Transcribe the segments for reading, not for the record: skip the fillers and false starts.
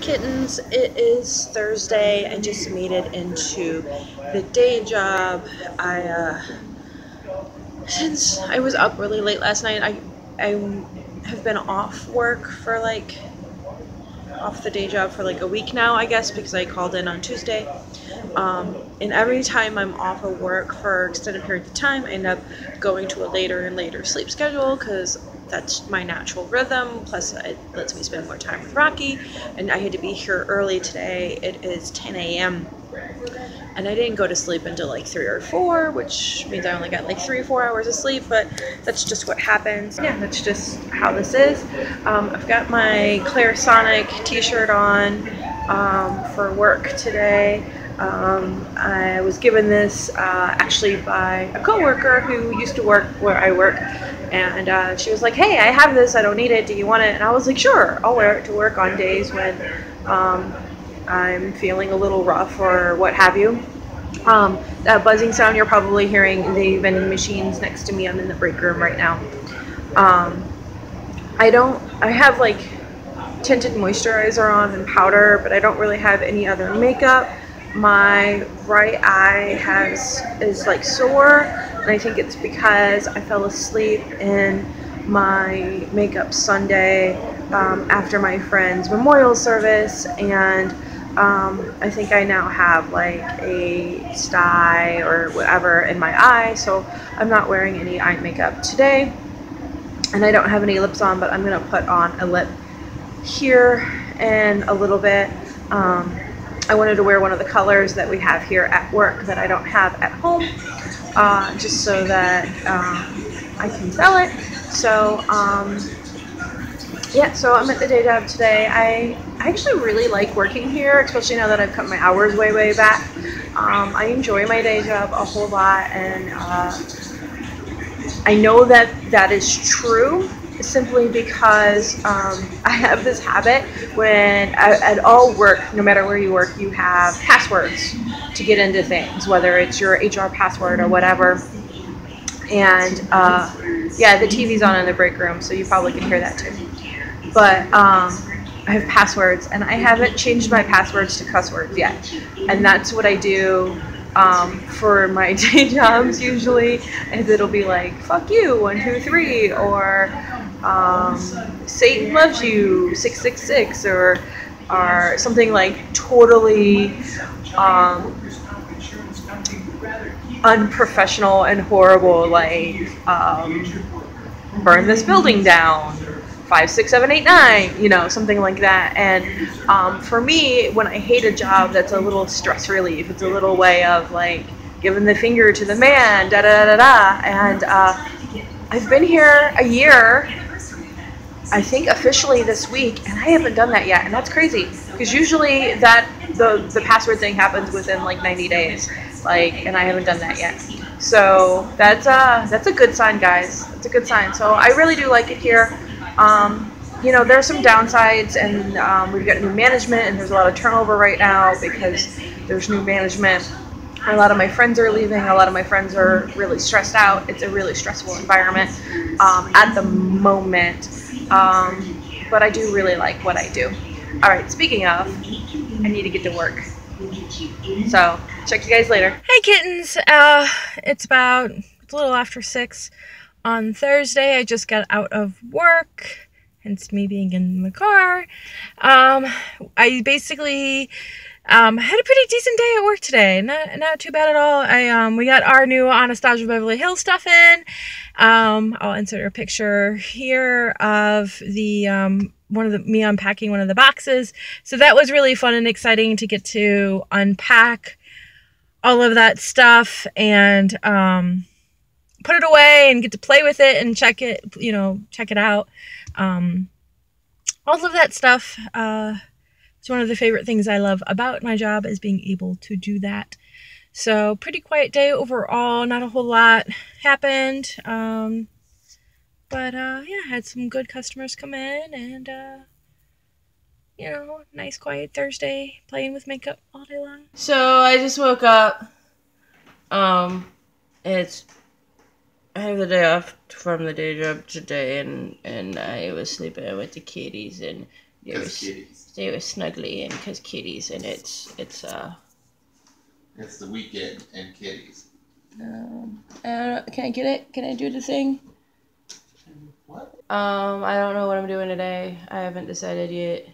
Kittens, it is Thursday. I just made it into the day job. Since I was up really late last night, I have been off work for off the day job for like a week now, I guess, because I called in on Tuesday. And every time I'm off of work for extended periods of time, I end up going to a later and later sleep schedule because that's my natural rhythm. Plus, it lets me spend more time with Rocky. And I had to be here early today. It is 10 a.m. And I didn't go to sleep until like 3 or 4, which means I only got like 3 or 4 hours of sleep, but that's just what happens. Yeah, that's just how this is. I've got my Cyanide t-shirt on for work today. I was given this actually by a coworker who used to work where I work, and she was like, "Hey, I have this, I don't need it, do you want it?" And I was like, "Sure, I'll wear it to work on days when I'm feeling a little rough or what have you." That buzzing sound you're probably hearing the vending machines next to me. I'm in the break room right now. I have like tinted moisturizer on and powder, but I don't really have any other makeup. My right eye is like sore, and I think it's because I fell asleep in my makeup Sunday after my friend's memorial service, and I think I now have like a sty or whatever in my eye, so I'm not wearing any eye makeup today, and I don't have any lips on, but I'm gonna put on a lip here in a little bit. I wanted to wear one of the colors that we have here at work that I don't have at home, just so that I can sell it. So yeah, so I'm at the day job today. I actually really like working here, especially now that I've cut my hours way back. I enjoy my day job a whole lot, and I know that that is true simply because I have this habit when at all work, no matter where you work, you have passwords to get into things, whether it's your HR password or whatever. And yeah, the TV's on in the break room, so you probably can hear that too. But I have passwords, and I haven't changed my passwords to cuss words yet. And that's what I do for my day jobs usually, is it'll be like, "Fuck you, 1, 2, 3," or "Satan loves you, 666," or something like totally unprofessional and horrible, like "Burn this building down, 5, 6, 7, 8, 9," you know, something like that. And for me, when I hate a job, that's a little stress relief. It's a little way of like giving the finger to the man, da da da da. And I've been here a year, I think officially this week, and I haven't done that yet, and that's crazy because usually that the password thing happens within like 90 days, like, and I haven't done that yet. So that's a good sign, guys. That's a good sign. So I really do like it here. You know, there's some downsides, and we've got new management, and there's a lot of turnover right now because there's new management. A lot of my friends are leaving. A lot of my friends are really stressed out. It's a really stressful environment at the moment. But I do really like what I do. All right, speaking of, I need to get to work. So, check you guys later. Hey kittens, it's a little after 6 on Thursday. I just got out of work, hence me being in the car. I basically had a pretty decent day at work today. Not too bad at all. We got our new Anastasia Beverly Hills stuff in. I'll insert a picture here of the me unpacking one of the boxes. So that was really fun and exciting to get to unpack all of that stuff and put it away and get to play with it and check it out. All of that stuff. It's one of the favorite things I love about my job, is being able to do that. So pretty quiet day overall. Not a whole lot happened. But yeah, had some good customers come in, and you know, nice quiet Thursday, playing with makeup all day long. So I just woke up. I have the day off from the day job today, and I was sleeping. I went to Katie's, and They were snuggly and because kitties, and it's the weekend and kitties. Can I get it? Can I do the thing? What? I don't know what I'm doing today. I haven't decided yet.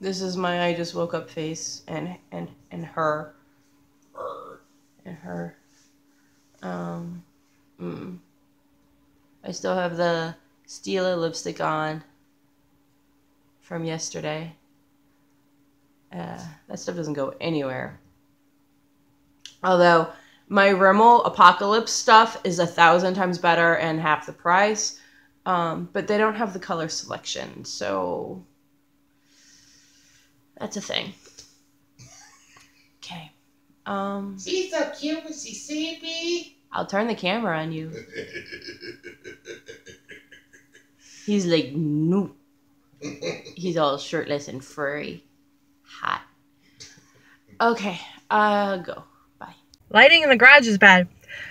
This is my I just woke up face and her. And her. I still have the Stila lipstick on from yesterday. That stuff doesn't go anywhere. Although my Rimmel Apocalypse stuff is 1,000 times better and half the price. But they don't have the color selection, so that's a thing. Okay. She's so cute when she see me. I'll turn the camera on you. He's like, no. He's all shirtless and furry. Hot. Okay, go. Bye. Lighting in the garage is bad.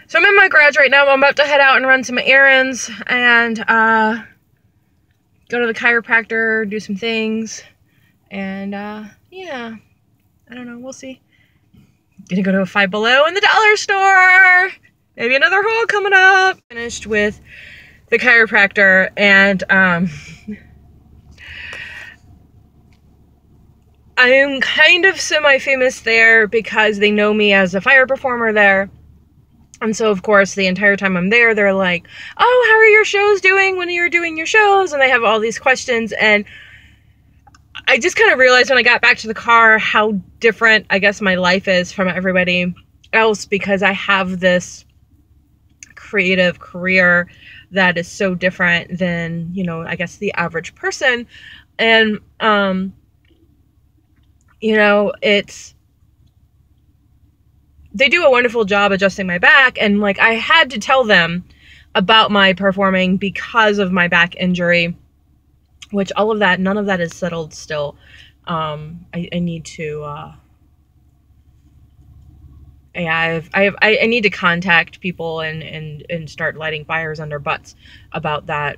So I'm in my garage right now. I'm about to head out and run some errands and go to the chiropractor, do some things. And yeah, I don't know. We'll see. Gonna go to a Five Below in the dollar store. Maybe another haul coming up. Finished with the chiropractor, and I'm kind of semi-famous there because they know me as a fire performer there. And so, of course, the entire time I'm there, they're like, oh, how are your shows doing when you're doing your shows? And they have all these questions. And I just kind of realized when I got back to the car how different, I guess, my life is from everybody else, because I have this creative career that is so different than, you know, I guess the average person. And, you know, they do a wonderful job adjusting my back, and like I had to tell them about my performing because of my back injury, which all of that, none of that is settled still. I need to, yeah, I need to contact people and start lighting fires under butts about that.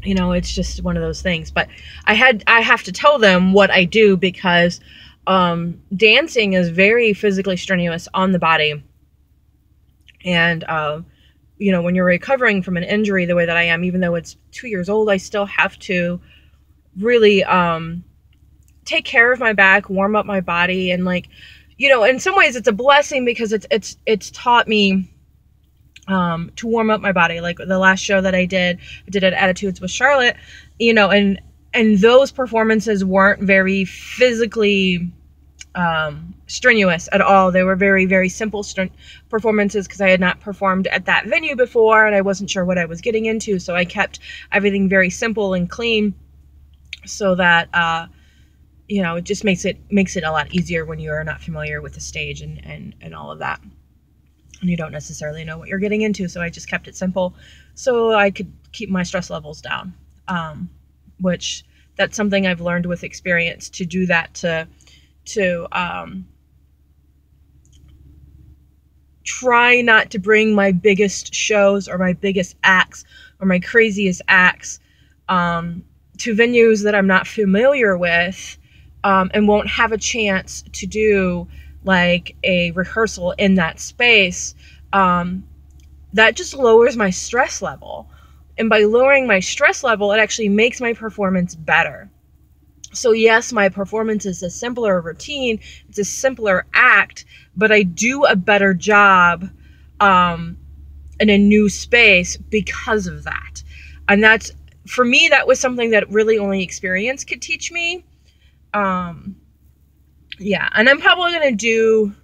You know, it's just one of those things, but I have to tell them what I do because dancing is very physically strenuous on the body. And, you know, when you're recovering from an injury the way that I am, even though it's 2 years old, I still have to really, take care of my back, warm up my body. And like, you know, in some ways it's a blessing because it's taught me, to warm up my body. Like the last show that I did at Attitudes with Charlotte, you know, and those performances weren't very physically strenuous at all. They were very, very simple performances because I had not performed at that venue before and I wasn't sure what I was getting into. So I kept everything very simple and clean so that, you know, it just makes it a lot easier when you're not familiar with the stage and all of that. And you don't necessarily know what you're getting into. So I just kept it simple so I could keep my stress levels down. Which that's something I've learned with experience, to do that, to try not to bring my biggest shows or my biggest acts or my craziest acts to venues that I'm not familiar with and won't have a chance to do like a rehearsal in that space. That just lowers my stress level. And by lowering my stress level, it actually makes my performance better. So yes, my performance is a simpler routine, it's a simpler act, but I do a better job in a new space because of that. And that's, for me, that was something that really only experience could teach me. Yeah, and I'm probably going to do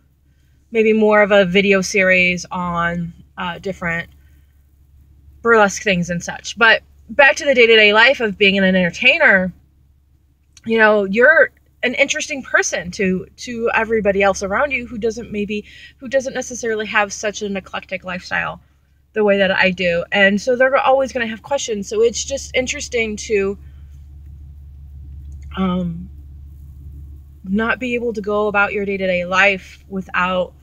maybe more of a video series on different burlesque things and such. But back to the day-to-day life of being an entertainer, you know, you're an interesting person to everybody else around you who doesn't necessarily have such an eclectic lifestyle the way that I do. And so they're always going to have questions. So it's just interesting to not be able to go about your day-to-day life without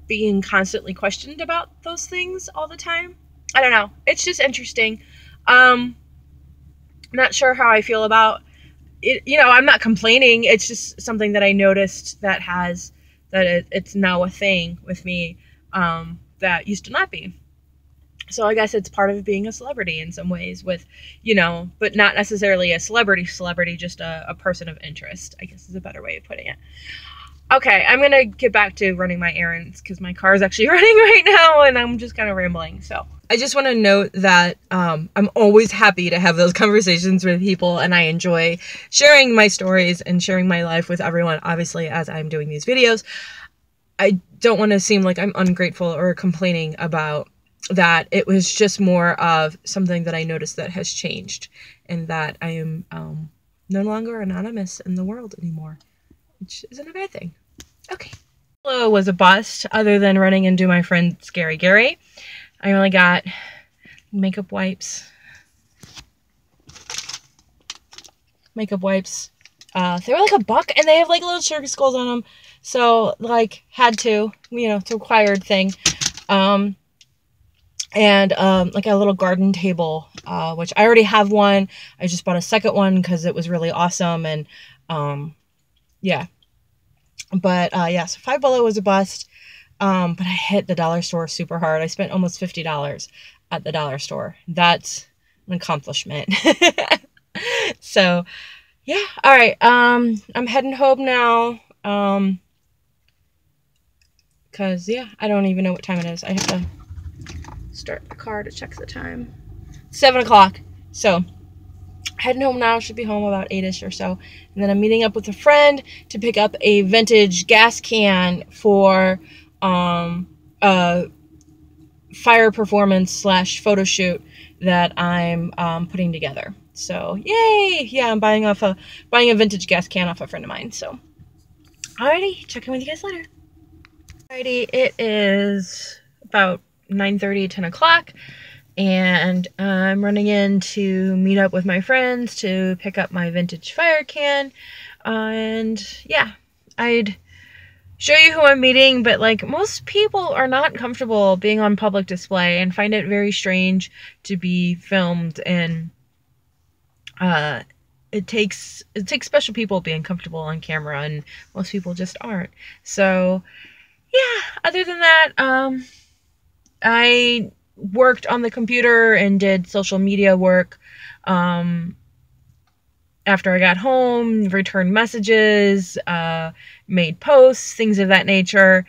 being constantly questioned about those things all the time. I don't know. It's just interesting. Not sure how I feel about it. You know, I'm not complaining. It's just something that I noticed it's now a thing with me, that used to not be. So I guess it's part of being a celebrity in some ways, with, you know, but not necessarily a celebrity, just a person of interest, I guess is a better way of putting it. Okay, I'm gonna get back to running my errands because my car is actually running right now and I'm just kind of rambling. So I just want to note that I'm always happy to have those conversations with people, and I enjoy sharing my stories and sharing my life with everyone, obviously, as I'm doing these videos. I don't want to seem like I'm ungrateful or complaining about that. It was just more of something that I noticed that has changed, and that I am no longer anonymous in the world anymore, which isn't a bad thing. Okay. Hello was a bust, other than running into my friend Scary Gary. I only got makeup wipes. They were like $1, and they have like little sugar skulls on them. So like had to, you know, it's a required thing. Like a little garden table, which I already have one. I just bought a second one because it was really awesome. And yeah. But yeah, so Five Below was a bust. But I hit the dollar store super hard. I spent almost $50 at the dollar store. That's an accomplishment. So yeah, all right. I'm heading home now. Cause yeah, I don't even know what time it is. I have to start the car to check the time. 7 o'clock. So heading home now. Should be home about 8ish or so. And then I'm meeting up with a friend to pick up a vintage gas can for a fire performance / photo shoot that I'm putting together. So yay! Yeah, I'm buying a vintage gas can off a friend of mine. So alrighty, check in with you guys later. Alrighty, it is about 9:30, 10 o'clock, and I'm running in to meet up with my friends to pick up my vintage fire can. And yeah, I'd show you who I'm meeting, but like most people are not comfortable being on public display and find it very strange to be filmed, and it takes special people being comfortable on camera, and most people just aren't. So yeah, other than that, I worked on the computer and did social media work after I got home, returned messages, made posts, things of that nature.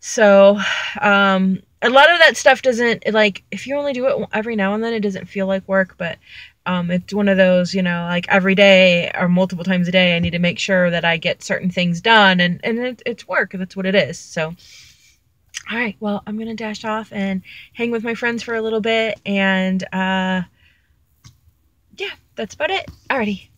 So a lot of that stuff doesn't, like, if you only do it every now and then, it doesn't feel like work, but it's one of those, you know, like every day or multiple times a day, I need to make sure that I get certain things done, and it's work. That's what it is. So, all right, well, I'm going to dash off and hang with my friends for a little bit, and yeah, that's about it. Alrighty.